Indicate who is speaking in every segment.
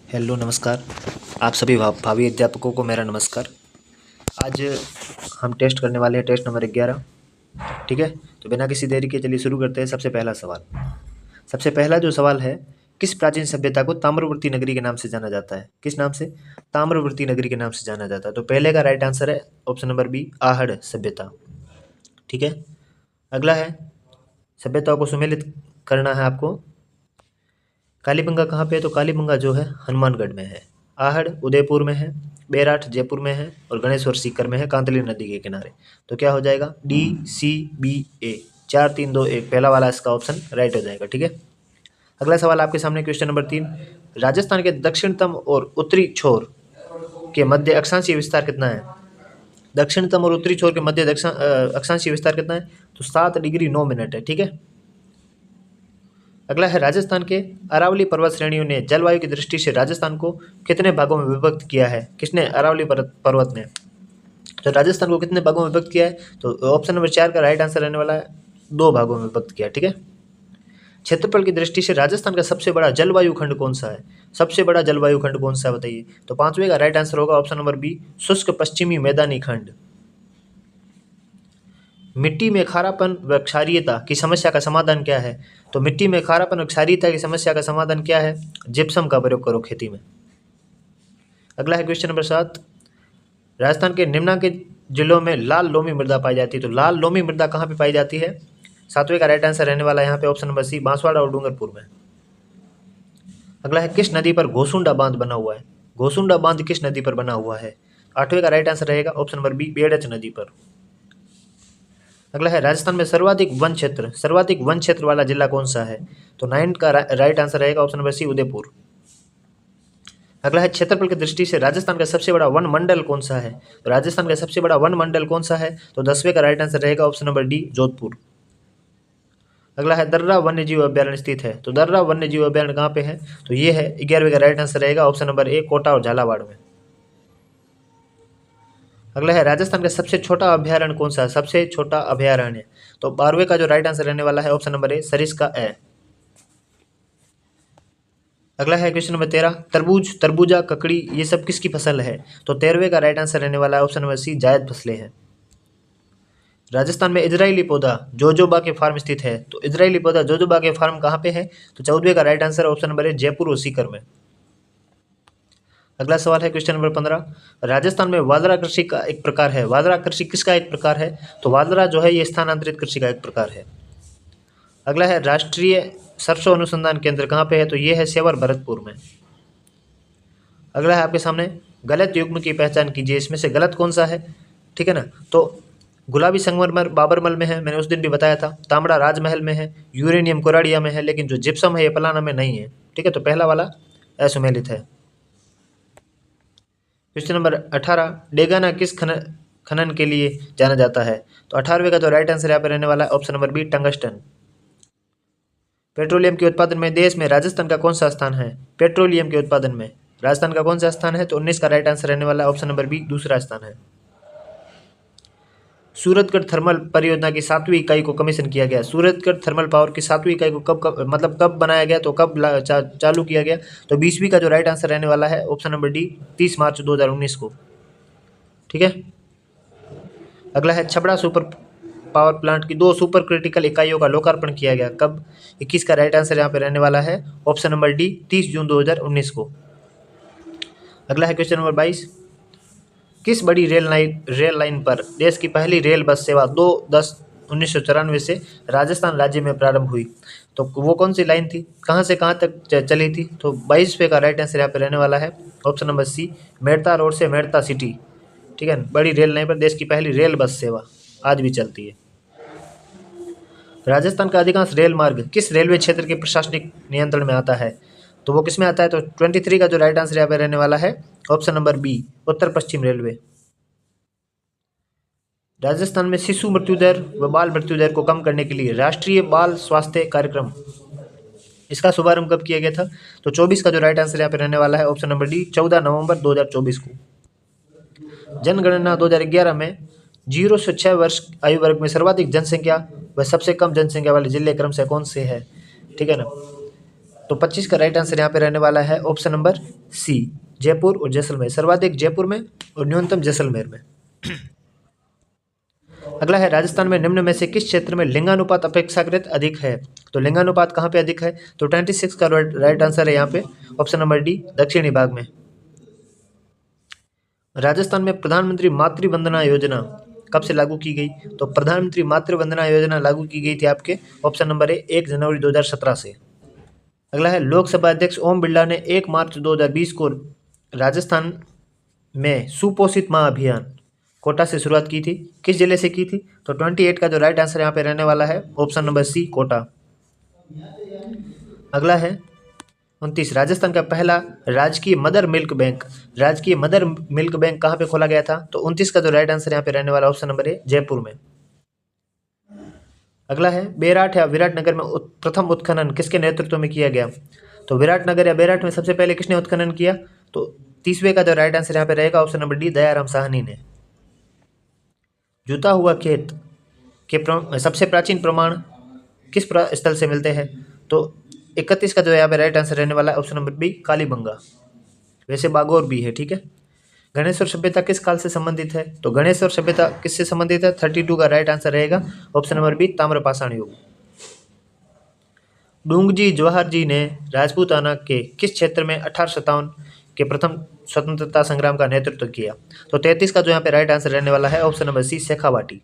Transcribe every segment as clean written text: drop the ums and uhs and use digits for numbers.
Speaker 1: Hello नमस्कार। आप सभी भावी अध्यापकों को मेरा नमस्कार। आज हम टेस्ट करने वाले हैं टेस्ट नंबर 11। ठीक है, तो बिना किसी देरी के चलिए शुरू करते हैं। सबसे पहला सवाल, सबसे पहला जो सवाल है, किस प्राचीन सभ्यता को ताम्रवर्ती नगरी के नाम से जाना जाता है? किस नाम से? ताम्रवर्ती नगरी के नाम से जाना जाता है। तो पहले का राइट आंसर है ऑप्शन नंबर बी, आहड़ सभ्यता। ठीक है, अगला है, सभ्यताओं को सुमेलित करना है आपको। कालीबंगा कहाँ पे है? तो कालीबंगा जो है हनुमानगढ़ में है, आहड़ उदयपुर में है, बेराठ जयपुर में है और गणेश्वर सीकर में है, कांतली नदी के किनारे। तो क्या हो जाएगा? डी सी बी ए, 4 3 2 1, पहला वाला इसका ऑप्शन राइट हो जाएगा। ठीक है, अगला सवाल आपके सामने, क्वेश्चन नंबर 3। राजस्थान के दक्षिणतम और उत्तरी छोर के मध्य अक्षांशीय विस्तार कितना है? दक्षिणतम और उत्तरी छोर के मध्य अक्षांशीय विस्तार कितना है? तो 7 डिग्री 9 मिनट है। ठीक है, अगला है, राजस्थान के अरावली पर्वत श्रेणियों ने जलवायु की दृष्टि से राजस्थान को कितने भागों में विभक्त किया है? किसने? अरावली पर्वत ने। तो राजस्थान को कितने भागों में विभक्त किया है? तो ऑप्शन नंबर 4 का राइट आंसर रहने वाला है 2 भागों में विभक्त किया। ठीक है, क्षेत्रफल की दृष्टि से राजस्थान का सबसे बड़ा जलवायु खंड कौन सा है? सबसे बड़ा जलवायु खंड कौन सा है बताइए? तो 5वें का राइट आंसर होगा ऑप्शन नंबर बी, शुष्क पश्चिमी मैदानी खंड। मिट्टी में खारापन व क्षारीयता की समस्या का समाधान क्या है? तो मिट्टी में खारापन और क्षारीयता की समस्या का समाधान क्या है? जिप्सम का प्रयोग करो खेती में। अगला है क्वेश्चन नंबर 7। राजस्थान के निम्नांकित जिलों में लाल लोमी मृदा पाई जाती है। तो लाल लोमी मृदा कहाँ पे पाई जाती है? 7वें का राइट आंसर रहने वाला है यहाँ पे ऑप्शन नंबर सी, बांसवाड़ा और डूंगरपुर में। अगला है, किस नदी पर घोसुंडा बांध बना हुआ है? घोसुंडा बांध किस नदी पर बना हुआ है? 8वें का राइट आंसर रहेगा ऑप्शन नंबर बी, बेड़च नदी पर। अगला है, राजस्थान में सर्वाधिक वन क्षेत्र वाला जिला कौन सा है? तो 9 का राइट आंसर रहेगा ऑप्शन नंबर सी, उदयपुर। अगला है, क्षेत्रफल की दृष्टि से राजस्थान का सबसे बड़ा वन मंडल कौन सा है? तो राजस्थान का सबसे बड़ा वन मंडल कौन सा है? तो 10वें का राइट आंसर रहेगा ऑप्शन नंबर डी, जोधपुर। अगला है, दर्रा वन्य जीव अभ्यारण्य स्थित है। तो दर्रा वन्य जीव अभ्यारण्य कहाँ पे है? तो ये है 11वें का राइट आंसर रहेगा ऑप्शन नंबर ए, कोटा और झालावाड़ में। अगला है, राजस्थान का सबसे छोटा अभ्यारण्य कौन सा है? सबसे छोटा अभ्यारण्य, तो 12वें का जो राइट आंसर रहने वाला है ऑप्शन नंबर ए, सरिस्का ए। अगला है क्वेश्चन नंबर 13। तरबूजा, ककड़ी ये सब किसकी फसल है? तो 13वें का राइट आंसर रहने वाला है ऑप्शन नंबर सी, जायद फसलें हैं। राजस्थान में इजरायली पौधा जोजोबा के फार्म स्थित है। तो इजरायली पौधा जोजोबा के फार्म कहाँ पे है? तो 14वें का राइट आंसर ऑप्शन नंबर ए, जयपुर और सीकर में। अगला सवाल है क्वेश्चन नंबर 15। राजस्थान में वादरा कृषि का एक प्रकार है। वादरा कृषि किसका एक प्रकार है? तो वादरा जो है ये स्थानांतरित कृषि का एक प्रकार है। अगला है, राष्ट्रीय सरसों अनुसंधान केंद्र कहाँ पे है? तो ये है सेवर भरतपुर में। अगला है आपके सामने, गलत युग्म की पहचान कीजिए, इसमें से गलत कौन सा है? ठीक है ना, तो गुलाबी संगमरमर बाबरमल में है, मैंने उस दिन भी बताया था। तांबड़ा राजमहल में है, यूरेनियम कोराडिया में है, लेकिन जो जिप्सम है ये पलाना में नहीं है। ठीक है, तो पहला वाला असुमेलित है। Question number 18। डेगाना किस खनन के लिए जाना जाता है? तो 18वें का जो राइट आंसर यहाँ पे रहने वाला है option number B, tungsten. Petroleum के उत्पादन में देश में राजस्थान का कौन सा स्थान है? पेट्रोलियम के उत्पादन में राजस्थान का कौन सा स्थान है? तो 19 का राइट आंसर रहने वाला है ऑप्शन नंबर बी, दूसरा स्थान है। सूरतगढ़ थर्मल परियोजना की 7वीं इकाई को कमीशन किया गया। सूरतगढ़ थर्मल पावर की 7वीं इकाई को कब बनाया गया? तो कब चालू किया गया? तो 20वीं का जो राइट आंसर रहने वाला है ऑप्शन नंबर डी, 30 मार्च 2019 को। ठीक है, अगला है, छबड़ा सुपर पावर प्लांट की 2 सुपर क्रिटिकल इकाइयों का लोकार्पण किया गया कब? 21 का राइट आंसर यहाँ पे रहने वाला है ऑप्शन नंबर डी, 30 जून 2019 को। अगला है क्वेश्चन नंबर 22। किस बड़ी रेल लाइन पर देश की पहली रेल बस सेवा 2/10/1994 से राजस्थान राज्य में प्रारंभ हुई? तो वो कौन सी लाइन थी, कहाँ से कहाँ तक चली थी? तो 22वें का राइट आंसर यहाँ पे रहने वाला है option number C, Merta road से मेड़ता सिटी। ठीक है, बड़ी रेल लाइन पर देश की पहली रेल बस सेवा आज भी चलती है। राजस्थान का अधिकांश रेल मार्ग किस रेलवे क्षेत्र के प्रशासनिक नियंत्रण में आता है? तो वो किस में आता है? तो 23 का जो राइट आंसर यहाँ पे रहने वाला है ऑप्शन नंबर बी, उत्तर पश्चिम रेलवे। राजस्थान में शिशु मृत्यु दर व बाल मृत्यु दर को कम करने के लिए राष्ट्रीय बाल स्वास्थ्य कार्यक्रम, इसका शुभारंभ कब किया गया था? तो 24 का जो राइट आंसर यहाँ पे रहने वाला है ऑप्शन नंबर डी, 14 नवंबर 2024 को। जनगणना 2011 में 0 से 6 वर्ष आयु वर्ग में सर्वाधिक जनसंख्या व सबसे कम जनसंख्या वाले जिले क्रम से कौन से है? ठीक है ना, तो 25 का राइट आंसर यहाँ पे रहने वाला है ऑप्शन नंबर सी, जयपुर और जैसलमेर। सर्वाधिक जयपुर में और न्यूनतम जैसलमेर में। अगला है राजस्थान में निम्न में से किस क्षेत्र में लिंगानुपात अपेक्षाकृत अधिक है? तो लिंगानुपात कहाँ पे अधिक है? तो 26 का राइट आंसर है यहाँ पे ऑप्शन नंबर डी, दक्षिणी भाग में। राजस्थान में प्रधानमंत्री मातृ वंदना योजना कब से लागू की गई? तो प्रधानमंत्री मातृ वंदना योजना लागू की गई थी आपके ऑप्शन नंबर ए 1 जनवरी 2017 से। अगला है लोकसभा अध्यक्ष ओम बिरला ने 1 मार्च 2020 को राजस्थान में सुपोषित माह अभियान कोटा से शुरुआत की थी, किस जिले से की थी? तो 28 का जो राइट आंसर यहाँ पे रहने वाला है ऑप्शन नंबर सी, कोटा। अगला है 29, राजस्थान का पहला राजकीय मदर मिल्क बैंक, राजकीय मदर मिल्क बैंक कहाँ पे खोला गया था? तो 29 का जो राइट आंसर यहाँ पे रहने वाला ऑप्शन नंबर ए, जयपुर में। अगला है बेराट या विराटनगर में प्रथम उत्खनन किसके नेतृत्व में किया गया? तो विराटनगर या बेराट में सबसे पहले किसने उत्खनन किया? तो 30वें का जो राइट आंसर यहाँ पे रहेगा option number D, Dayaram Sahni ने। जुता हुआ खेत के सबसे प्राचीन प्रमाण किस स्थल से मिलते हैं? तो 31 का जो यहाँ पे राइट आंसर रहने वाला है ऑप्शन नंबर बी, कालीबंगा। वैसे बागोर भी है, ठीक है। गणेश्वर सभ्यता किस काल से संबंधित है? तो गणेश्वर सभ्यता किससे संबंधित है? 32 का राइट आंसर रहेगा ऑप्शन नंबर बी, ताम्रपाषाण युग। डूंगजी जवाहर जी ने राजपूताना के किस क्षेत्र में 1857 के प्रथम स्वतंत्रता संग्राम का नेतृत्व किया? तो 33 का जो यहाँ पे राइट आंसर रहने वाला है ऑप्शन नंबर सी, शेखावाटी।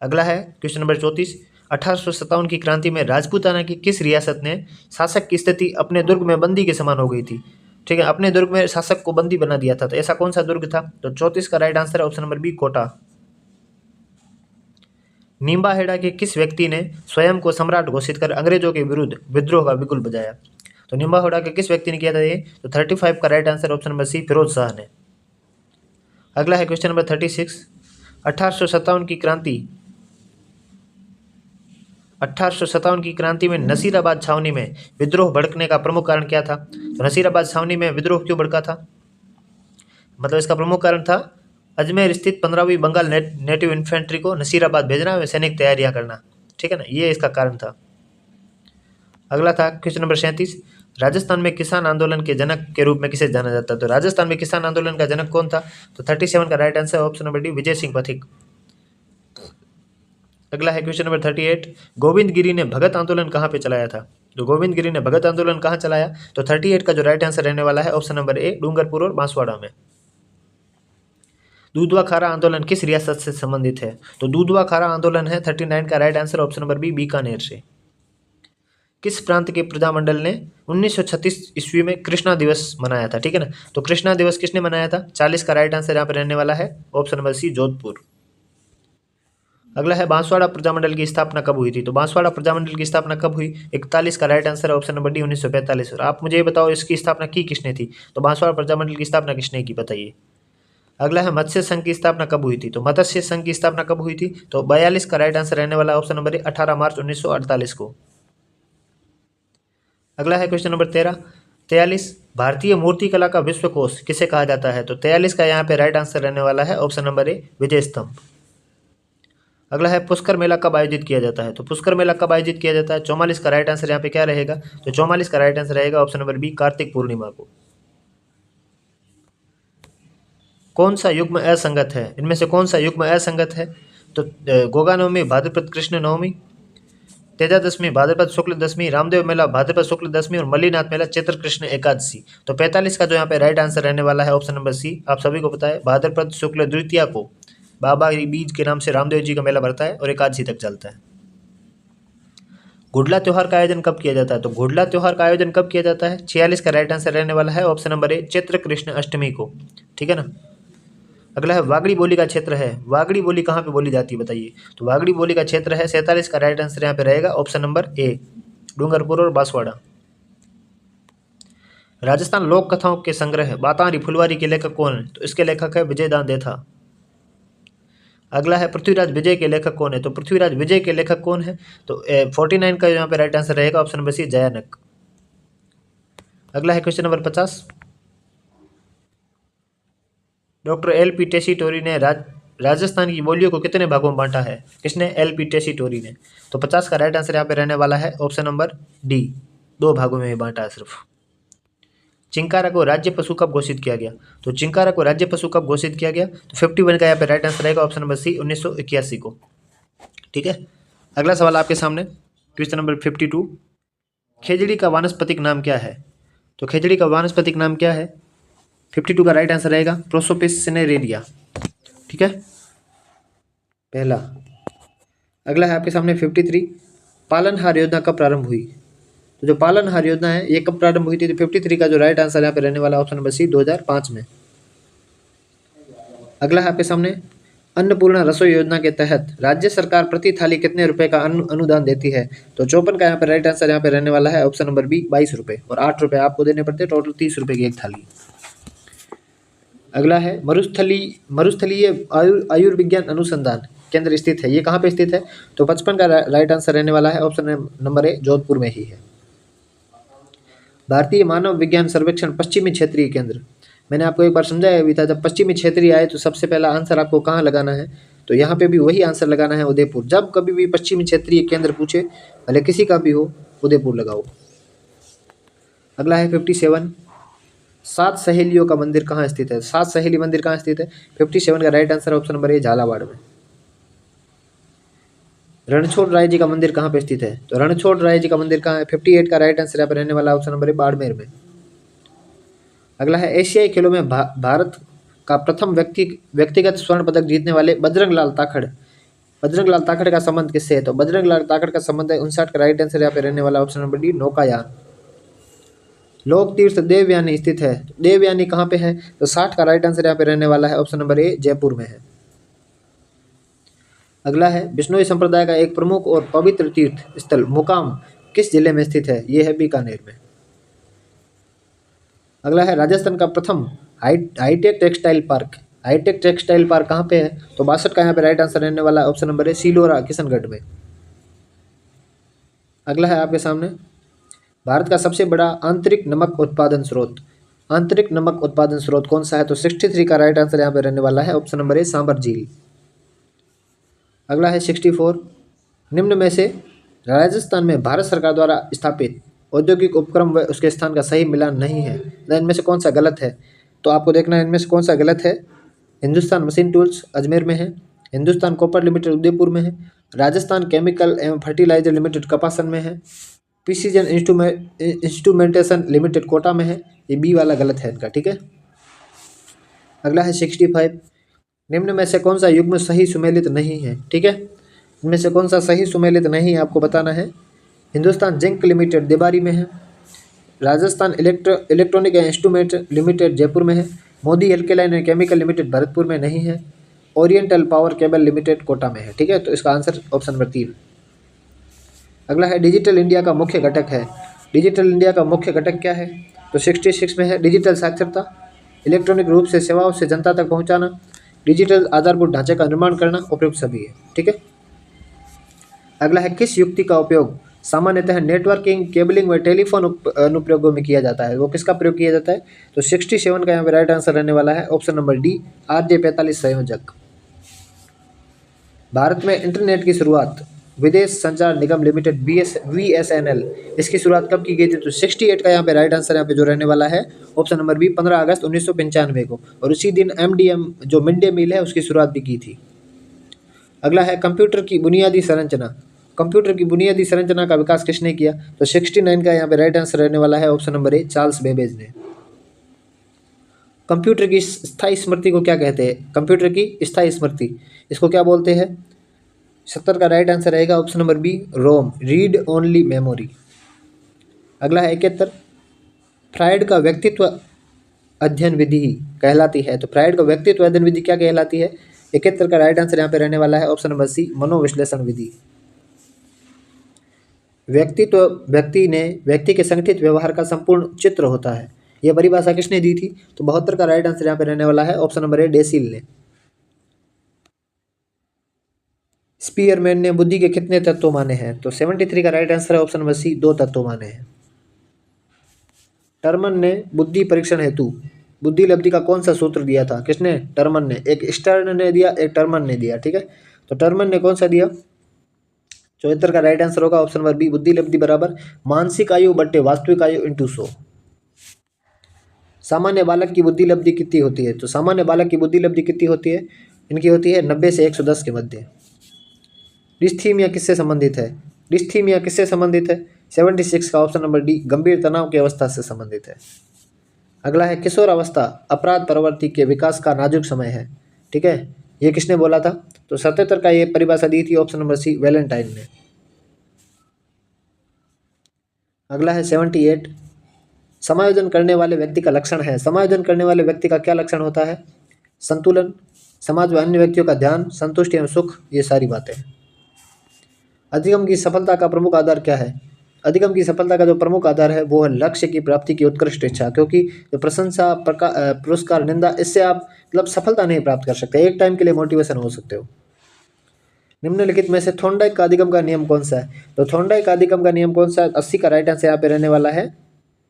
Speaker 1: अगला है क्वेश्चन नंबर 34, 1857 की क्रांति में राजपूताना की किस रियासत ने शासक की स्थिति अपने दुर्ग में बंदी के समान हो गई थी? ठीक है, अपने दुर्ग में शासक को बंदी बना दिया था, तो ऐसा कौन सा दुर्ग था? तो 34 का राइट आंसर है option number B, Kota. Nimbahera के किस व्यक्ति ने स्वयं को सम्राट घोषित कर अंग्रेजों के विरुद्ध विद्रोह का बिगुल बजाया? तो निम्बाहेड़ा के किस व्यक्ति ने किया था ये? तो 35 का right answer option number C, Firoz Shah ने। अगला है क्वेश्चन नंबर 36, 1857 की क्रांति में नसीराबाद छावनी में विद्रोह भड़कने का प्रमुख कारण क्या था? तो नसीराबाद छावनी में विद्रोह क्यों भड़का था? मतलब इसका प्रमुख कारण था अजमेर स्थित 15वीं बंगाल नेटिव इन्फेंट्री को नसीराबाद भेजना व सैनिक तैयारियां करना, ठीक है ना, ये इसका कारण था। अगला था क्वेश्चन नंबर 37, राजस्थान में किसान आंदोलन के जनक के रूप में किसे जाना जाता है? तो राजस्थान में किसान आंदोलन का जनक कौन था? तो 37 का right answer option number D, Vijay Singh Pathik. अगला है क्वेश्चन नंबर 38, गोविंद गिरी ने भगत आंदोलन कहाँ पे चलाया था? तो गोविंद गिरी ने भगत आंदोलन कहाँ चलाया? तो 38 का जो राइट आंसर रहने वाला है ऑप्शन नंबर ए, डूंगरपुर और बांसवाड़ा में। दूधवा खारा आंदोलन किस रियासत से संबंधित है? तो दूधवा खारा आंदोलन है 39 का right answer option number B, Bikaner से। किस प्रांत के प्रजामंडल ने 1936 ईस्वी में कृष्णा दिवस मनाया था? ठीक है ना, तो कृष्णा दिवस किसने मनाया था? 40 का राइट आंसर यहाँ पे रहने वाला है ऑप्शन नंबर सी, जोधपुर। अगला है बांसवाड़ा प्रजामंडल की स्थापना कब हुई थी? तो बांसवाड़ा प्रजामंडल की स्थापना कब हुई? 41 का राइट आंसर है ऑप्शन नंबर डी, 1945। और आप मुझे ये बताओ इसकी स्थापना की किसने थी? तो बांसवाड़ा प्रजामंडल की स्थापना किसने की, बताइए। अगला है मत्स्य संघ की स्थापना कब हुई थी? तो मत्स्य संघ की स्थापना कब हुई थी? तो 42 का राइट आंसर रहने वाला ऑप्शन नंबर 18 मार्च 1948 को। अगला है क्वेश्चन नंबर 43, भारतीय मूर्तिकला का विश्वकोश किसे कहा जाता है? तो 43 का यहाँ पे राइट आंसर रहने वाला है ऑप्शन नंबर ए, विजय स्तंभ। अगला है पुष्कर मेला कब आयोजित किया जाता है? तो पुष्कर मेला कब आयोजित किया जाता है? 44 का राइट आंसर यहाँ पे क्या रहेगा? तो 44 का राइट आंसर रहेगा option number B, Kartik Purnima को। कौन सा युग्म असंगत है? इनमें से कौन सा युग्म असंगत है? तो गोगा नवमी भाद्रपद कृष्ण नवमी, तेजा दशमी भाद्रपद शुक्ल दशमी, रामदेव मेला भाद्रपद शुक्ल दशमी और मल्लीनाथ मेला चैत्र कृष्ण एकादशी। तो 45 का जो यहाँ पे राइट आंसर रहने वाला है ऑप्शन नंबर सी, आप सभी को पता है भाद्रपद शुक्ल द्वितीया को बाबा बीज के नाम से रामदेव जी का मेला भरता है और एकादशी तक चलता है। घुड़ला त्योहार का आयोजन कब किया जाता है? तो घुड़ला त्योहार का आयोजन कब किया जाता है? 46 का राइट आंसर रहने वाला है ऑप्शन नंबर ए, चैत्र कृष्ण अष्टमी को, ठीक है ना। अगला है वागड़ी बोली का क्षेत्र है, वागड़ी बोली कहाँ पे बोली जाती है, बताइए। तो वागड़ी बोली का क्षेत्र है 47 का राइट आंसर यहाँ पे रहेगा ऑप्शन नंबर ए, डूंगरपुर और बांसवाड़ा। राजस्थान लोक कथाओं के संग्रह बातारी फुलवारी के लेखक कौन है? तो इसके लेखक है विजय दान देथा। अगला है पृथ्वीराज विजय के लेखक कौन है? तो पृथ्वीराज विजय के लेखक कौन है? तो 49 का यहाँ पे राइट आंसर रहेगा ऑप्शन नंबर सी, जयानक। अगला है क्वेश्चन नंबर 50, डॉक्टर एल.पी. टेसीटोरी ने राजस्थान की बोलियों को कितने भागों में बांटा है? किसने? एल.पी. टेसीटोरी ने। तो 50 का राइट आंसर यहाँ पे रहने वाला है ऑप्शन नंबर डी, 2 भागों में बांटा है सिर्फ। चिंकारा को राज्य पशु कब घोषित किया गया? तो चिंकारा को राज्य पशु कब घोषित किया गया? तो 51 का यहाँ पे राइट आंसर रहेगा ऑप्शन नंबर सी, 1981 को। ठीक है, अगला सवाल आपके सामने, क्वेश्चन नंबर 52, खेजड़ी का वानस्पतिक नाम क्या है? तो खेजड़ी का वानस्पतिक नाम क्या है? 52 का राइट आंसर रहेगा प्रोसोपिस सिनेरेरिया। ठीक है, पहला। अगला है आपके सामने 53, पालनहार योजना कब प्रारंभ हुई? तो जो पालनहार योजना है ये कब प्रारंभ हुई थी? तो 53 का जो राइट आंसर यहाँ पे रहने वाला ऑप्शन नंबर सी, 2005 में। अगला है आपके सामने, अन्नपूर्णा रसोई योजना के तहत राज्य सरकार प्रति थाली कितने रुपए का अनुदान देती है? तो 54 का यहाँ पे राइट आंसर यहाँ पे रहने वाला है ऑप्शन नंबर बी, 22 रुपये, और 8 रुपये आपको देने पड़ते हैं, टोटल 30 रुपये की एक थाली। अगला है मरुस्थलीय आयुर्विज्ञान अनुसंधान केंद्र स्थित है, ये कहाँ पे स्थित है? तो 55 का राइट आंसर रहने वाला है ऑप्शन नंबर ए, जोधपुर में ही है। भारतीय मानव विज्ञान सर्वेक्षण पश्चिमी क्षेत्रीय केंद्र, मैंने आपको एक बार समझाया भी था, जब पश्चिमी क्षेत्रीय आए तो सबसे पहला आंसर आपको कहाँ लगाना है? तो यहाँ पे भी वही आंसर लगाना है, उदयपुर। जब कभी भी पश्चिमी क्षेत्रीय केंद्र पूछे, भले किसी का भी हो, उदयपुर लगाओ। अगला है 57, 7 सहेलियों का मंदिर कहाँ स्थित है? 7 सहेली मंदिर कहाँ स्थित है? 57 का राइट आंसर ऑप्शन नंबर ए, झालावाड़ में। रणछोड़ राय जी का मंदिर कहाँ पे स्थित है? तो रणछोड़ राय जी का मंदिर कहाँ है? 58 का राइट आंसर यहाँ पर रहने वाला ऑप्शन नंबर ए, बाड़मेर में। अगला है एशियाई खेलों में भारत का प्रथम व्यक्तिगत स्वर्ण पदक जीतने वाले बजरंग लाल ताखड़ का संबंध किससे है? तो बजरंग लाल ताखड़ का संबंध है 59 का राइट आंसर यहाँ पे रहने वाला ऑप्शन नंबर डी, नौकायान। लोक तीर्थ देवयानी स्थित है, देवयानी कहाँ पे है? तो 60 का राइट आंसर यहाँ पे रहने वाला है ऑप्शन नंबर ए, जयपुर में है। अगला है बिश्नोई संप्रदाय का एक प्रमुख और पवित्र तीर्थ स्थल मुकाम किस जिले में स्थित है? ये है बीकानेर में। अगला है राजस्थान का प्रथम हाईटेक टेक्सटाइल पार्क कहाँ पे है? तो 62 का यहाँ पे राइट आंसर रहने वाला ऑप्शन नंबर है, सीलोरा, किशनगढ़ में। अगला है आपके सामने, भारत का सबसे बड़ा आंतरिक नमक उत्पादन स्रोत कौन सा है? तो 63 का राइट आंसर यहाँ पे रहने वाला है ऑप्शन नंबर ए, सांबर झील। अगला है 64, निम्न में से राजस्थान में भारत सरकार द्वारा स्थापित औद्योगिक उपक्रम व उसके स्थान का सही मिलान नहीं है, इनमें से कौन सा गलत है? तो आपको देखना है इनमें से कौन सा गलत है। हिंदुस्तान मशीन टूल्स अजमेर में है, हिंदुस्तान कॉपर लिमिटेड उदयपुर में है, राजस्थान केमिकल एवं फर्टिलाइजर लिमिटेड कपासन में है, प्रिसीजन इंस्ट्रूमेंटेशन लिमिटेड कोटा में है। ये बी वाला गलत है इनका। ठीक है, अगला है 65, निम्न में से कौन सा युग्म सही सुमेलित नहीं है? ठीक है, इनमें से कौन सा सही सुमेलित नहीं है आपको बताना है। हिंदुस्तान जिंक लिमिटेड देबारी में है, Rajasthan electronic instrument limited Jaipur में है, Modi alkaline and chemical limited Bharatpur में नहीं है, oriental power cable limited Kota में है। ठीक है, तो इसका आंसर ऑप्शन नंबर 3। अगला है डिजिटल इंडिया का मुख्य घटक है, डिजिटल इंडिया का मुख्य घटक क्या है? तो 66 में है डिजिटल साक्षरता, इलेक्ट्रॉनिक रूप से सेवाओं से जनता तक पहुंचाना, डिजिटल आधारभूत ढांचे का निर्माण करना, उपयुक्त सभी है। ठीक है, अगला है किस युक्ति का उपयोग सामान्यतः नेटवर्किंग, केबलिंग व टेलीफोन अनुप्रयोगों में किया जाता है? वो किसका प्रयोग किया जाता है? तो 67 का यहाँ पे राइट आंसर रहने वाला है ऑप्शन नंबर डी, RJ45 संयोजक। भारत में इंटरनेट की शुरुआत विदेश संचार निगम लिमिटेड VSNL, इसकी शुरुआत कब की गई थी? तो 68 का यहाँ पे राइट आंसर यहाँ पे जो रहने वाला है ऑप्शन नंबर बी, 15 अगस्त 1995 को, और उसी दिन MDM जो मिड डे मील है उसकी शुरुआत भी की थी। अगला है कंप्यूटर की बुनियादी संरचना का विकास किसने किया? तो 69 का यहाँ पे राइट आंसर रहने वाला है ऑप्शन नंबर ए, चार्ल्स बेबेज ने। कंप्यूटर की स्थायी स्मृति को क्या कहते हैं? कंप्यूटर की स्थायी स्मृति, इसको क्या बोलते हैं? 70 का राइट आंसर रहेगा ऑप्शन नंबर बी, रोम, रीड ओनली मेमोरी। अगला है 71, फ्रायड का व्यक्तित्व अध्ययन विधि कहलाती है? तो फ्रायड का व्यक्तित्व अध्ययन विधि क्या कहलाती है? 71 का राइट आंसर यहाँ पे रहने वाला है ऑप्शन नंबर सी, मनोविश्लेषण विधि। व्यक्ति के संगठित व्यवहार का संपूर्ण चित्र होता है, यह परिभाषा किसने दी थी? तो 72 का राइट आंसर यहाँ पे रहने वाला है ऑप्शन नंबर ए, डेसील ने। स्पीयरमैन ने बुद्धि के कितने तत्व माने हैं? तो 73 का राइट आंसर है ऑप्शन नंबर सी, 2 तत्व माने हैं। टर्मन ने बुद्धि परीक्षण हेतु बुद्धि लब्धि का कौन सा सूत्र दिया था? किसने? टर्मन ने। एक स्टर्न ने दिया, एक टर्मन ने दिया। ठीक है, तो टर्मन ने कौन सा दिया? 74 का राइट आंसर होगा ऑप्शन नंबर बी, बुद्धि लब्धि बराबर मानसिक आयु बट्टे वास्तविक आयु इंटू 100। सामान्य बालक की बुद्धि लब्धि कितनी होती है? तो सामान्य बालक की बुद्धि लब्धि कितनी होती है? इनकी होती है 90 से 110 के मध्य। डिस्थीमिया किससे संबंधित है? डिस्थीमिया किससे संबंधित है? 76 का ऑप्शन नंबर डी, गंभीर तनाव की अवस्था से संबंधित है। अगला है किशोर अवस्था अपराध प्रवृत्ति के विकास का नाजुक समय है। ठीक है, ये किसने बोला था? तो 77 का ये परिभाषा दी थी ऑप्शन नंबर सी, वैलेंटाइन ने। अगला है 78, समायोजन करने वाले व्यक्ति का लक्षण है। समायोजन करने वाले व्यक्ति का क्या लक्षण होता है? संतुलन, समाज में अन्य व्यक्तियों का ध्यान, संतुष्टि एवं सुख, ये सारी बातें। अधिगम की सफलता का प्रमुख आधार क्या है? अधिगम की सफलता का जो प्रमुख आधार है वो है लक्ष्य की प्राप्ति की उत्कृष्ट इच्छा, क्योंकि जो प्रशंसा पुरस्कार निंदा, इससे आप मतलब सफलता नहीं प्राप्त कर सकते, एक टाइम के लिए मोटिवेशन हो सकते हो। निम्नलिखित में से थॉर्नडाइक का अधिगम का नियम कौन सा है? तो थॉर्नडाइक का अधिगम का नियम कौन सा है? 80 का राइट आंसर यहाँ पे रहने वाला है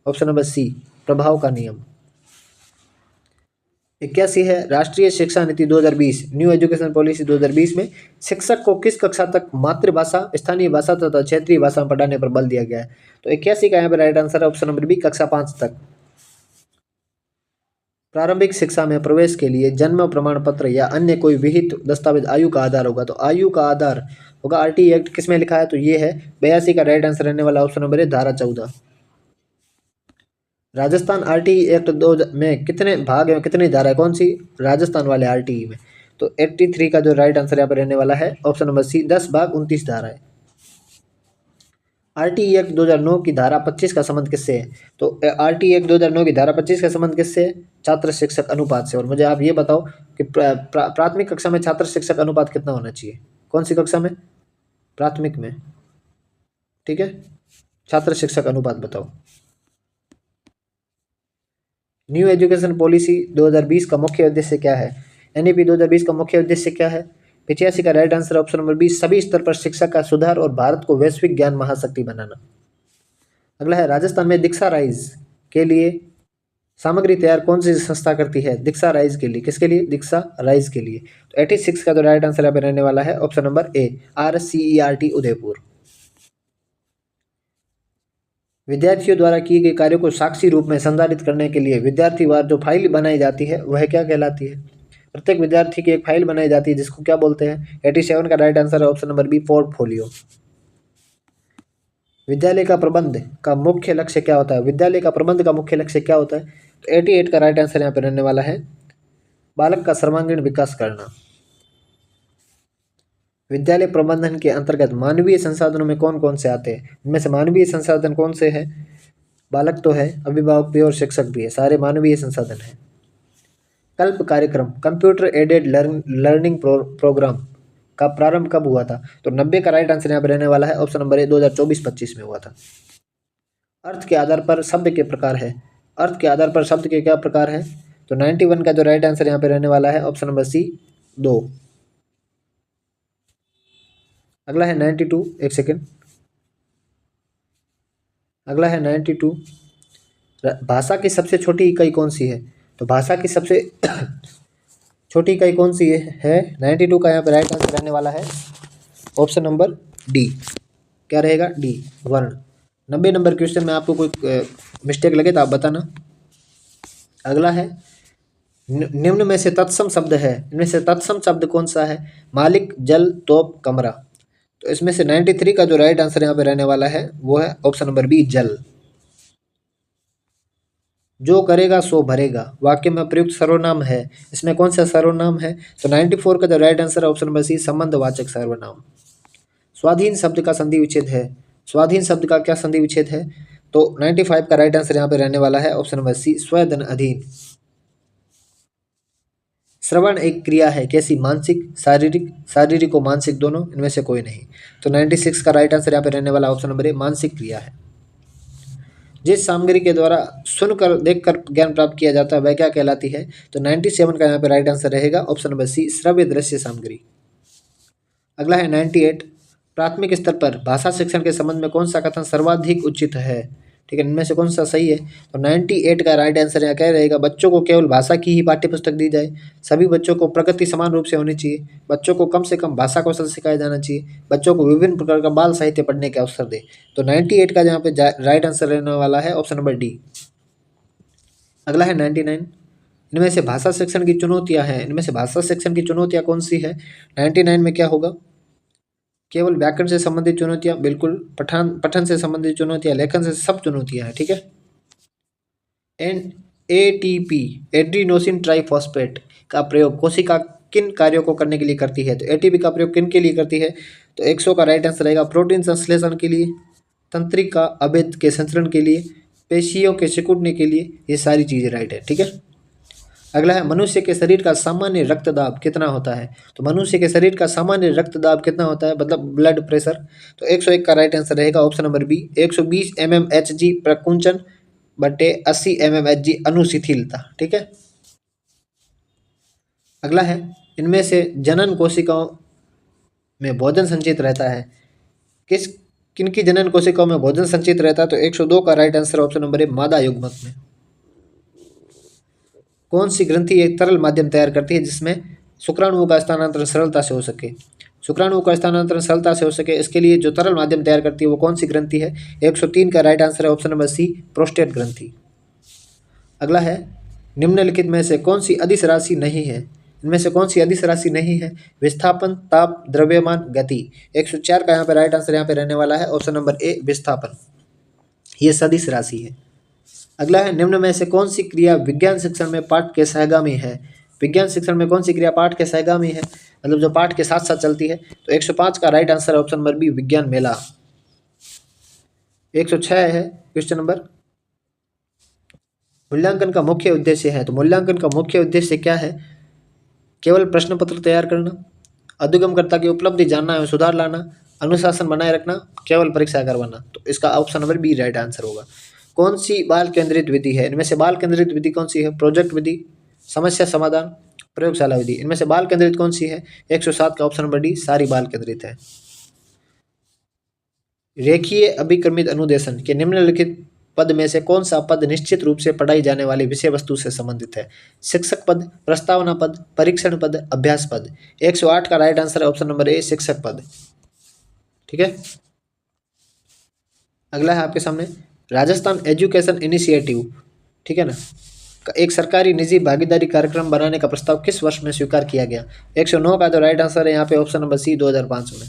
Speaker 1: ऑप्शन नंबर सी, प्रभाव का नियम। 81 है राष्ट्रीय शिक्षा नीति 2020, न्यू एजुकेशन पॉलिसी 2020 में शिक्षक को किस कक्षा तक मातृभाषा, स्थानीय भाषा तथा क्षेत्रीय भाषा में पढ़ाने पर बल दिया गया है? तो 81 का यहाँ पे राइट आंसर है ऑप्शन नंबर बी, कक्षा 5 तक। प्रारंभिक शिक्षा में प्रवेश के लिए जन्म प्रमाण पत्र या अन्य कोई विहित दस्तावेज आयु का आधार होगा। तो आयु का आधार होगा आरटीई एक्ट, किसमें लिखा है? तो ये है 82 का राइट आंसर रहने वाला ऑप्शन नंबर है धारा 14। राजस्थान आरटीई एक्ट 2 में कितने भाग है, कितनी धारा है, कौन सी? राजस्थान वाले आरटीई में। तो 83 का जो राइट आंसर यहाँ पर रहने वाला है ऑप्शन नंबर सी, 10 भाग 29 धारा है। आरटीई एक्ट 2009 की धारा 25 का संबंध किससे है? तो आरटीई एक्ट 2009 की धारा 25 का संबंध किससे है? छात्र शिक्षक अनुपात से। और मुझे आप ये बताओ कि प्राथमिक कक्षा में छात्र शिक्षक अनुपात कितना होना चाहिए? कौन सी कक्षा में? प्राथमिक में। ठीक है, छात्र शिक्षक अनुपात बताओ। न्यू एजुकेशन पॉलिसी 2020 का मुख्य उद्देश्य क्या है? एनईपी 2020 का मुख्य उद्देश्य क्या है? 85 का right answer option number B, सभी स्तर पर शिक्षा का सुधार और भारत को वैश्विक ज्ञान महाशक्ति बनाना। अगला है राजस्थान में दीक्षा राइज के लिए सामग्री तैयार कौन सी संस्था करती है? दीक्षा राइज के लिए, किसके लिए? दीक्षा राइज के लिए। तो 86 का जो राइट आंसर यहाँ पे रहने वाला है ऑप्शन नंबर ए, RCERT उदयपुर। विद्यार्थियों द्वारा किए गए कार्यों को साक्षी रूप में संधारित करने के लिए विद्यार्थीवार जो फाइल बनाई जाती है वह क्या कहलाती है? प्रत्येक विद्यार्थी की एक फाइल बनाई जाती है जिसको क्या बोलते हैं? 87 का राइट आंसर है ऑप्शन नंबर बी, पोर्टफोलियो। विद्यालय का प्रबंध का मुख्य लक्ष्य क्या होता है? विद्यालय का प्रबंध का मुख्य लक्ष्य क्या होता है? तो 88 का राइट आंसर यहाँ पे रहने वाला है बालक का सर्वांगीण विकास करना। विद्यालय प्रबंधन के अंतर्गत मानवीय संसाधनों में कौन कौन से आते हैं? इनमें से मानवीय संसाधन कौन से हैं? बालक तो है, अभिभावक भी और शिक्षक भी है, सारे मानवीय संसाधन हैं। कल्प कार्यक्रम, कंप्यूटर एडेड लर्निंग प्रोग्राम का प्रारंभ कब हुआ था? तो 90 का राइट आंसर यहाँ पर रहने वाला है ऑप्शन नंबर ए, 2024-25 में हुआ था। अर्थ के आधार पर शब्द के प्रकार है। अर्थ के आधार पर शब्द के क्या प्रकार है? तो 91 का जो राइट आंसर यहाँ पे रहने वाला है ऑप्शन नंबर सी, 2। अगला है 92, एक सेकेंड। अगला है 92, भाषा की सबसे छोटी इकाई कौन सी है? तो भाषा की सबसे छोटी इकाई कौन सी है? 92 का यहाँ पे राइट आंसर रहने वाला है ऑप्शन नंबर डी, क्या रहेगा? डी, वर्ण। 90 नंबर क्वेश्चन में आपको कोई मिस्टेक लगे तो आप बताना। अगला है निम्न में से तत्सम शब्द है, इनमें से तत्सम शब्द कौन सा है? मालिक, जल, तोप, कमरा। तो इसमें से 93 का जो राइट आंसर यहाँ पे रहने वाला है वो है ऑप्शन नंबर बी, जल। जो करेगा सो भरेगा वाक्य में प्रयुक्त सर्वनाम है, इसमें कौन सा सर्वनाम है? तो 94 का जो राइट आंसर है ऑप्शन नंबर सी, संबंधवाचक सर्वनाम। स्वाधीन शब्द का संधि विच्छेद है। स्वाधीन शब्द का क्या संधि विच्छेद है? तो 95 का राइट आंसर यहाँ पे रहने वाला है ऑप्शन नंबर सी, स्वेदन अधीन। श्रवण एक क्रिया है, कैसी? मानसिक, शारीरिक, शारीरिक और मानसिक दोनों, इनमें से कोई नहीं। तो 96 का राइट आंसर यहाँ पे रहने वाला ऑप्शन नंबर ए, मानसिक क्रिया है। जिस सामग्री के द्वारा सुनकर देखकर ज्ञान प्राप्त किया जाता है वह क्या कहलाती है? तो 97 का यहाँ पे राइट आंसर रहेगा ऑप्शन नंबर सी, श्रव्य दृश्य सामग्री। अगला है 98, प्राथमिक स्तर पर भाषा शिक्षण के संबंध में कौन सा कथन सर्वाधिक उचित है? ठीक है, इनमें से कौन सा सही है? तो 98 का राइट आंसर यहाँ क्या रहेगा? बच्चों को केवल भाषा की ही पाठ्य पुस्तक दी जाए, सभी बच्चों को प्रगति समान रूप से होनी चाहिए, बच्चों को कम से कम भाषा कौशल सिखाया जाना चाहिए, बच्चों को विभिन्न प्रकार का बाल साहित्य पढ़ने के अवसर दे। तो 98 का यहाँ पे राइट आंसर रहने वाला है ऑप्शन नंबर डी। अगला है 99। इनमें से भाषा शिक्षण की चुनौतियां हैं, इनमें से भाषा शिक्षण की चुनौतियां कौन सी है? 99 में क्या होगा? केवल व्याकरण से संबंधित चुनौतियां, बिल्कुल। पठन से संबंधित चुनौतियां, लेखन से, सब चुनौतियां हैं, ठीक है। ATP एड्रीनोसिन ट्राइफॉस्फेट का प्रयोग कोशिका किन कार्यों को करने के लिए करती है? तो एटीपी का प्रयोग किन के लिए करती है? तो 100 का राइट आंसर रहेगा प्रोटीन संश्लेषण के लिए, तंत्रिका अभेद के संचरण के लिए, पेशियों के सिकुड़ने के लिए, ये सारी चीज़ें राइट है, ठीक है। अगला है मनुष्य के शरीर का सामान्य रक्तदाब कितना होता है? तो मनुष्य के शरीर का सामान्य रक्तदाब कितना होता है, मतलब ब्लड प्रेशर? तो 101 का राइट आंसर रहेगा ऑप्शन नंबर बी, 120 mmHg प्रकुंचन बटे 80 mmHg अनुशिथिलता, ठीक है। अगला है इनमें से जनन कोशिकाओं में भोजन संचित रहता है, किनकी जनन कोशिकाओं में भोजन संचित रहता है? तो 102 का राइट आंसर ऑप्शन नंबर ए मादा युग्मक में। कौन सी ग्रंथि एक तरल माध्यम तैयार करती है जिसमें शुक्राणुओं का स्थानांतरण सरलता से हो सके? शुक्राणुओं का स्थानांतरण सरलता से हो सके, इसके लिए जो तरल माध्यम तैयार करती है वो कौन सी ग्रंथि है? 103 का राइट आंसर है ऑप्शन नंबर सी प्रोस्टेट ग्रंथि। अगला है निम्नलिखित में से कौन सी अदिश राशि नहीं है? इनमें से कौन सी अदिश राशि नहीं है? विस्थापन, ताप, द्रव्यमान, गति। 104 का यहाँ पे राइट आंसर यहाँ पे रहने वाला है ऑप्शन नंबर ए विस्थापन, ये सदिश राशि है। अगला है निम्न में से कौन सी क्रिया विज्ञान शिक्षण में पाठ के सहगामी है? विज्ञान शिक्षण में कौन सी क्रिया पाठ के सहगामी है, मतलब जो पाठ के साथ साथ चलती है? तो 105 का राइट आंसर है ऑप्शन नंबर बी विज्ञान मेला। 106 है क्वेश्चन नंबर, मूल्यांकन का मुख्य उद्देश्य है। तो मूल्यांकन का मुख्य उद्देश्य क्या है? केवल प्रश्न पत्र तैयार करना, अध्युगमकर्ता की उपलब्धि जानना एवं सुधार लाना, अनुशासन बनाए रखना, केवल परीक्षा करवाना। तो इसका option number B right answer होगा। कौन सी बाल केंद्रित विधि है? इनमें से बाल केंद्रित विधि कौन सी है? प्रोजेक्ट विधि, समस्या समाधान, प्रयोगशाला विधि। इनमें से बाल केंद्रित कौन सी है? 107 का ऑप्शन नंबर डी सारी बाल केंद्रित है। रेखीय अभिक्रमित अनुदेशन के निम्नलिखित पद में से कौन सा पद निश्चित रूप से पढ़ाई जाने वाली विषय वस्तु से संबंधित है? शिक्षक पद, प्रस्तावना पद, परीक्षण पद, अभ्यास पद। 108 का राइट आंसर है ऑप्शन नंबर ए शिक्षक पद, ठीक है। अगला है आपके सामने राजस्थान एजुकेशन इनिशिएटिव, ठीक है ना, एक सरकारी निजी भागीदारी कार्यक्रम बनाने का प्रस्ताव किस वर्ष में स्वीकार किया गया? 109 का जो राइट आंसर है यहाँ पे ऑप्शन नंबर सी 2005 में।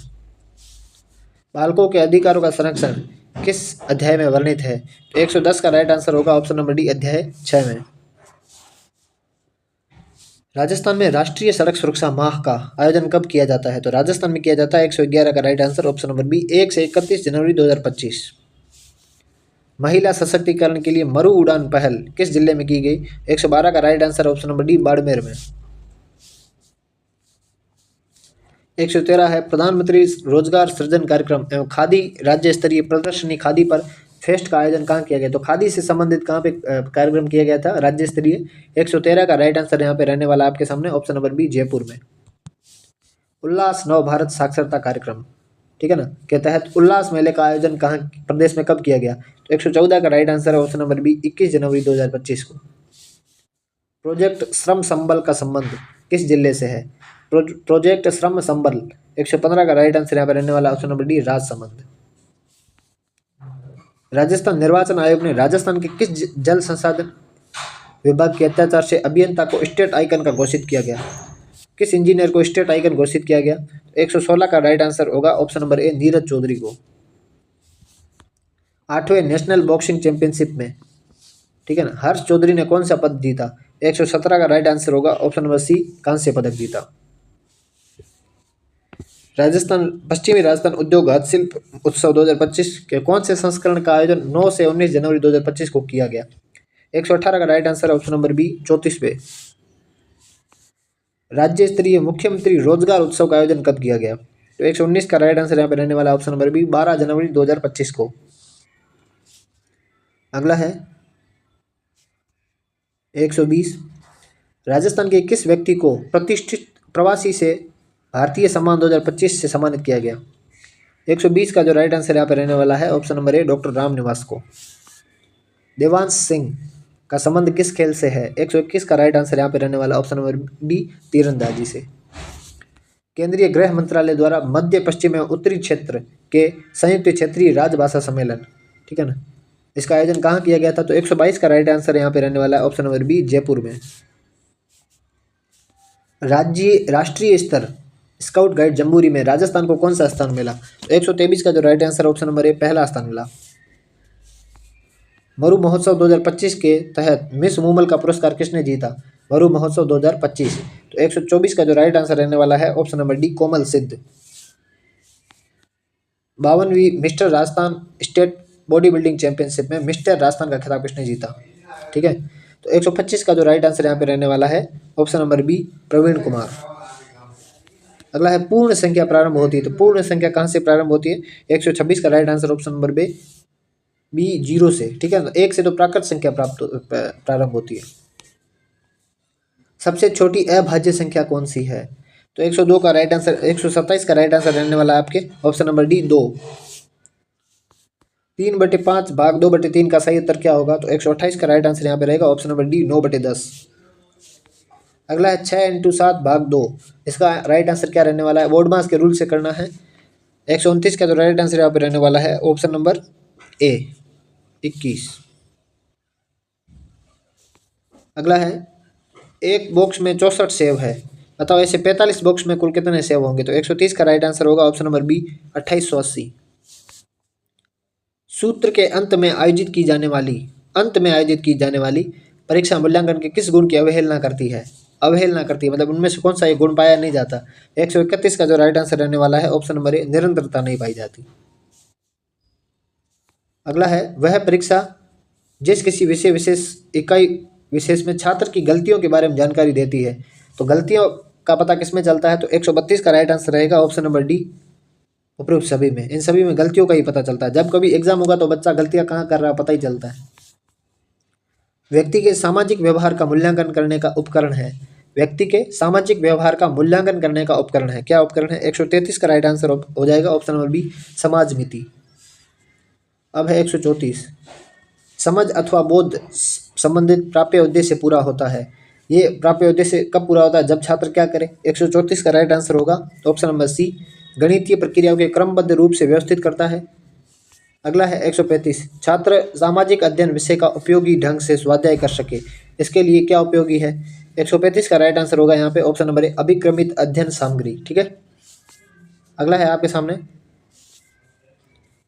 Speaker 1: बालकों के अधिकारों का संरक्षण किस अध्याय में वर्णित है? तो 110 का राइट आंसर होगा ऑप्शन नंबर डी अध्याय 6 में। राजस्थान में राष्ट्रीय सड़क सुरक्षा माह का आयोजन कब किया जाता है? तो राजस्थान में किया जाता है 111 का right answer option number B 1 से 31 जनवरी 2025। महिला सशक्तिकरण के लिए मरु उड़ान पहल किस जिले में की गई? 112 का right answer option number D Barmer में। 113 है प्रधानमंत्री रोजगार सृजन कार्यक्रम एवं खादी राज्य स्तरीय प्रदर्शनी खादी पर फेस्ट का आयोजन कहाँ किया गया? तो खादी से संबंधित कहाँ पे कार्यक्रम किया गया था? राज्य स्तरीय। 113 का राइट आंसर यहाँ पे रहने वाला आपके सामने ऑप्शन नंबर बी जयपुर में। उल्लास नव भारत साक्षरता कार्यक्रम, ठीक है ना, के तहत उल्लास मेले का आयोजन कहाँ प्रदेश में कब किया गया? तो 114 का राइट आंसर है ऑप्शन नंबर बी 21 जनवरी 2025 को। प्रोजेक्ट श्रम संबल का संबंध किस जिले से है? प्रोजेक्ट श्रम संबल 115 का राइट आंसर यहाँ पर रहने वाला option number D Rajsamand. Rajasthan निर्वाचन आयोग ने राजस्थान के किस जल संसाधन विभाग के अत्याचार से अभियंता को स्टेट आइकन का घोषित किया गया? किस इंजीनियर को स्टेट आइकन घोषित किया गया? 116 का राइट आंसर होगा option number A Neeraj Chaudhary को। 8वें नेशनल बॉक्सिंग चैंपियनशिप में, ठीक है ना, हर्ष चौधरी ने कौन सा पद जीता? 117 का राइट आंसर होगा ऑप्शन नंबर सी कांस्य पदक जीता। राजस्थान पश्चिमी राजस्थान उद्योग हस्तशिल्प उत्सव 2025 के कौन से संस्करण का आयोजन 9 से 19 जनवरी 2025 को किया गया? 118 का right answer option number B 34वें। राज्य स्तरीय मुख्यमंत्री रोजगार उत्सव का आयोजन कब किया गया? तो 119 का राइट आंसर यहाँ पे रहने वाला ऑप्शन नंबर बी 12 जनवरी 2025 को। अगला है 120 राजस्थान के किस व्यक्ति को प्रतिष्ठित प्रवासी से भारतीय सम्मान 2025 से सम्मानित किया गया? 120 का जो राइट आंसर यहाँ पे रहने वाला है ऑप्शन नंबर ए डॉक्टर राम निवास को। देवांश सिंह का संबंध किस खेल से है? 121 का राइट आंसर यहाँ पे रहने वाला ऑप्शन नंबर डी, तीरंदाजी से। केंद्रीय गृह मंत्रालय द्वारा मध्य पश्चिम एवं उत्तरी क्षेत्र के संयुक्त क्षेत्रीय राजभाषा सम्मेलन, ठीक है ना, इसका आयोजन कहाँ किया गया था? तो 122 का राइट आंसर यहाँ पे रहने वाला है ऑप्शन नंबर बी, जयपुर में। राष्ट्रीय स्तर स्काउट गाइड जम्बूरी में राजस्थान को कौन सा स्थान मिला? तो 123 का जो राइट आंसर ऑप्शन नंबर ए, पहला स्थान मिला। मरु महोत्सव 2025 के तहत मिस मूमल का पुरस्कार किसने जीता? मरु महोत्सव 2025। तो 124 का जो राइट आंसर रहने वाला है option number D, Komal Siddh. 52वीं mister Rajasthan state body building championship में मिस्टर राजस्थान का खिताब किसने जीता? ठीक है, तो 125 का जो राइट आंसर यहाँ पे रहने वाला है option number B, Praveen Kumar. अगला है पूर्ण संख्या प्रारंभ होती है, तो पूर्ण संख्या कहाँ से प्रारंभ होती है? 126 का right answer option number B, 0 से, ठीक है। 1 से तो प्राकृत संख्या प्रारंभ होती है। सबसे छोटी अभाज्य संख्या कौन सी है? तो 102 का राइट आंसर, 127 का राइट आंसर रहने वाला है आपके ऑप्शन नंबर डी, 2। 3/5 भाग 2/3 का सही उत्तर क्या होगा? तो 128 का राइट आंसर यहाँ पे रहेगा ऑप्शन नंबर डी, 9/10। अगला है 6 × 7 भाग 2, इसका राइट आंसर क्या रहने वाला है? बोर्डमास के रूल से करना है। 129 का जो राइट आंसर यहाँ पे रहने वाला है ऑप्शन नंबर ए, 21। अगला है एक बॉक्स में 64 सेव है, बताओ ऐसे 45 बॉक्स में कुल कितने सेव होंगे? तो 130 का राइट आंसर होगा ऑप्शन नंबर बी, 2880। सूत्र के अंत में आयोजित की जाने वाली परीक्षा मूल्यांकन के किस गुण की अवहेलना करती है? मतलब उनमें से कौन सा एक गुण पाया नहीं जाता? 131 का जो राइट आंसर रहने वाला है ऑप्शन नंबर ए, निरंतरता नहीं पाई जाती। अगला है वह परीक्षा जिस किसी इकाई विशेष में छात्र की गलतियों के बारे में जानकारी देती है, तो गलतियों का पता किसमें चलता है? तो 132 का राइट आंसर रहेगा ऑप्शन नंबर डी, उपरोक्त सभी में। इन सभी में गलतियों का ही पता चलता है। जब कभी एग्जाम होगा तो बच्चा गलतियां कहाँ कर रहा है पता ही चलता है। व्यक्ति के सामाजिक व्यवहार का मूल्यांकन करने का उपकरण है। क्या उपकरण है? 133 का राइट आंसर हो जाएगा ऑप्शन नंबर बी, समाज मिति। अब है 134, समझ अथवा बोध संबंधित प्राप्य उद्देश्य पूरा होता है। ये प्राप्य उद्देश्य कब पूरा होता है? जब छात्र क्या करे? 134 का राइट आंसर होगा ऑप्शन नंबर सी, गणितीय प्रक्रियाओं के क्रमबद्ध रूप से व्यवस्थित करता है। अगला है 135, छात्र सामाजिक अध्ययन विषय का उपयोगी ढंग से स्वाध्याय कर सके, इसके लिए क्या उपयोगी है? 135 का राइट आंसर होगा यहाँ पे ऑप्शन नंबर ए, अभिक्रमित अध्ययन सामग्री, ठीक है। अगला है आपके सामने,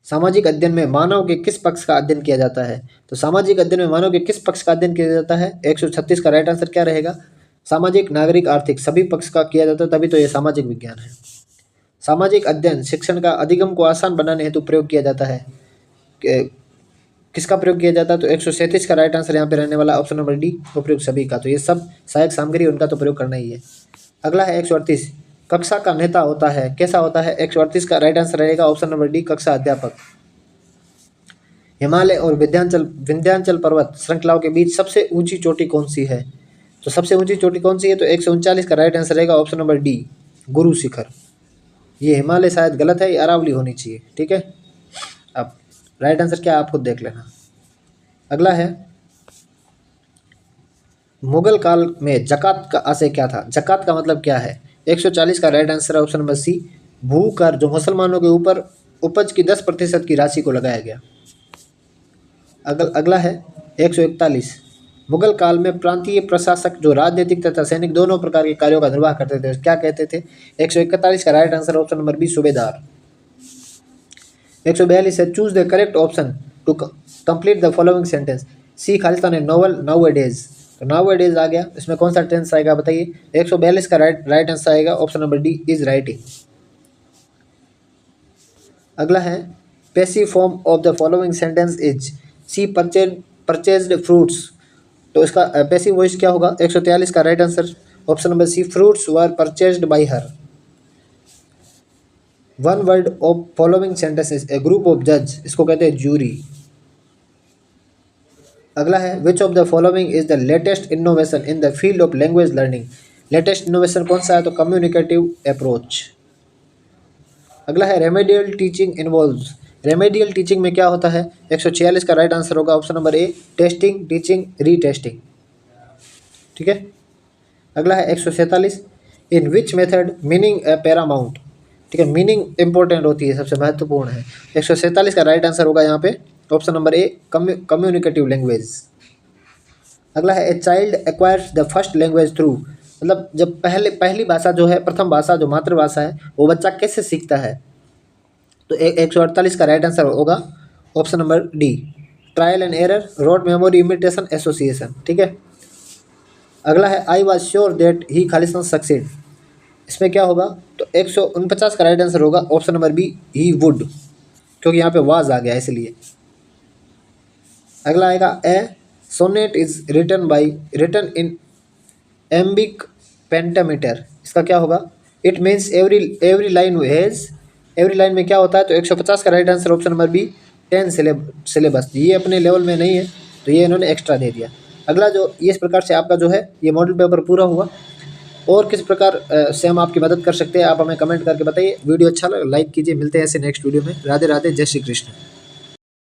Speaker 1: सामाजिक अध्ययन में मानव के किस पक्ष का अध्ययन किया जाता है? तो सामाजिक अध्ययन में मानव के किस पक्ष का अध्ययन किया जाता है? 136 का राइट आंसर क्या रहेगा? सामाजिक, नागरिक, आर्थिक, सभी पक्ष का किया जाता है, तभी तो ये सामाजिक विज्ञान है। सामाजिक अध्ययन शिक्षण का अधिगम को आसान बनाने हेतु प्रयोग किया जाता है। किसका प्रयोग किया जाता है? तो 137 का राइट आंसर यहाँ पे रहने वाला ऑप्शन नंबर डी, उपयुक्त सभी का। तो ये सब सहायक सामग्री, उनका तो प्रयोग करना ही है। अगला है 138, कक्षा का नेता होता है, कैसा होता है? 138 का राइट आंसर रहेगा ऑप्शन नंबर डी, कक्षा अध्यापक। हिमालय और विंध्याचल पर्वत श्रृंखलाओं के बीच सबसे ऊंची चोटी कौन सी है? तो सबसे ऊंची चोटी कौन सी है? तो 139 का राइट आंसर रहेगा option number D, Guru Shikhar. ये हिमालय शायद गलत है, ये अरावली होनी चाहिए, ठीक है। अब राइट आंसर क्या है आप खुद देख लेना। अगला है, मुगल काल में जकात का आशय क्या था? जकात का मतलब क्या है? 140 का राइट आंसर है ऑप्शन नंबर सी, भू कर, जो मुसलमानों के ऊपर उपज की 10% की राशि को लगाया गया। अगला है 141, मुगल काल में प्रांतीय प्रशासक जो राजनीतिक तथा सैनिक दोनों प्रकार के कार्यों का निर्वाह करते थे, क्या कहते थे? 141 का right answer option number B, सूबेदार। 142 है, choose the correct option to complete the following sentence. She खालिस्तान है नोवेल नाउ डेज, तो नाउ डेज आ गया, इसमें कौन सा टेंस आएगा बताइए? 142 का राइट आंसर आएगा option number D, is writing. अगला है, passive form of the following sentence is, she purchased fruits, तो इसका पैसिव वॉइस क्या होगा? 143 का right answer option number C, fruits were purchased by her. One word of following sentences, a group of जज, इसको कहते हैं जूरी। अगला है, which of the following is the latest innovation in the field of language learning. Latest innovation कौन सा है? तो कम्युनिकेटिव अप्रोच। अगला है, remedial teaching involves remedial teaching में क्या होता है? 146 का राइट आंसर होगा option number A, testing, teaching, retesting. ठीक है, अगला है 147, in which method meaning a paramount. ठीक है, मीनिंग इंपॉर्टेंट होती है, सबसे महत्वपूर्ण है। 147 का राइट आंसर होगा यहाँ पे ऑप्शन नंबर ए, कम्युनिकेटिव लैंग्वेज। अगला है a child acquires the first language through, मतलब जब पहली भाषा जो है, प्रथम भाषा जो मातृभाषा है, वो बच्चा कैसे सीखता है? तो 148 का राइट आंसर होगा option number D, trial and error, rote memory, imitation, association. ठीक है, अगला है I was sure that he खालिस्तान सक्सीड, इसमें क्या होगा? तो 149 का राइट आंसर होगा option number B, he would, क्योंकि यहाँ पे वाज आ गया इसलिए। अगला आएगा a sonnet is written in iambic pentameter, इसका क्या होगा? It means every line has, every line में क्या होता है? तो 150 का right answer option number B, 10 syllabus. ये अपने लेवल में नहीं है तो ये इन्होंने एक्स्ट्रा दे दिया। अगला जो इस प्रकार से आपका जो है ये मॉडल पेपर पूरा हुआ। और किस प्रकार से हम आपकी मदद कर सकते हैं आप हमें कमेंट करके बताइए। वीडियो अच्छा लगा लाइक कीजिए, मिलते हैं ऐसे नेक्स्ट वीडियो में। राधे राधे, जय श्री कृष्ण।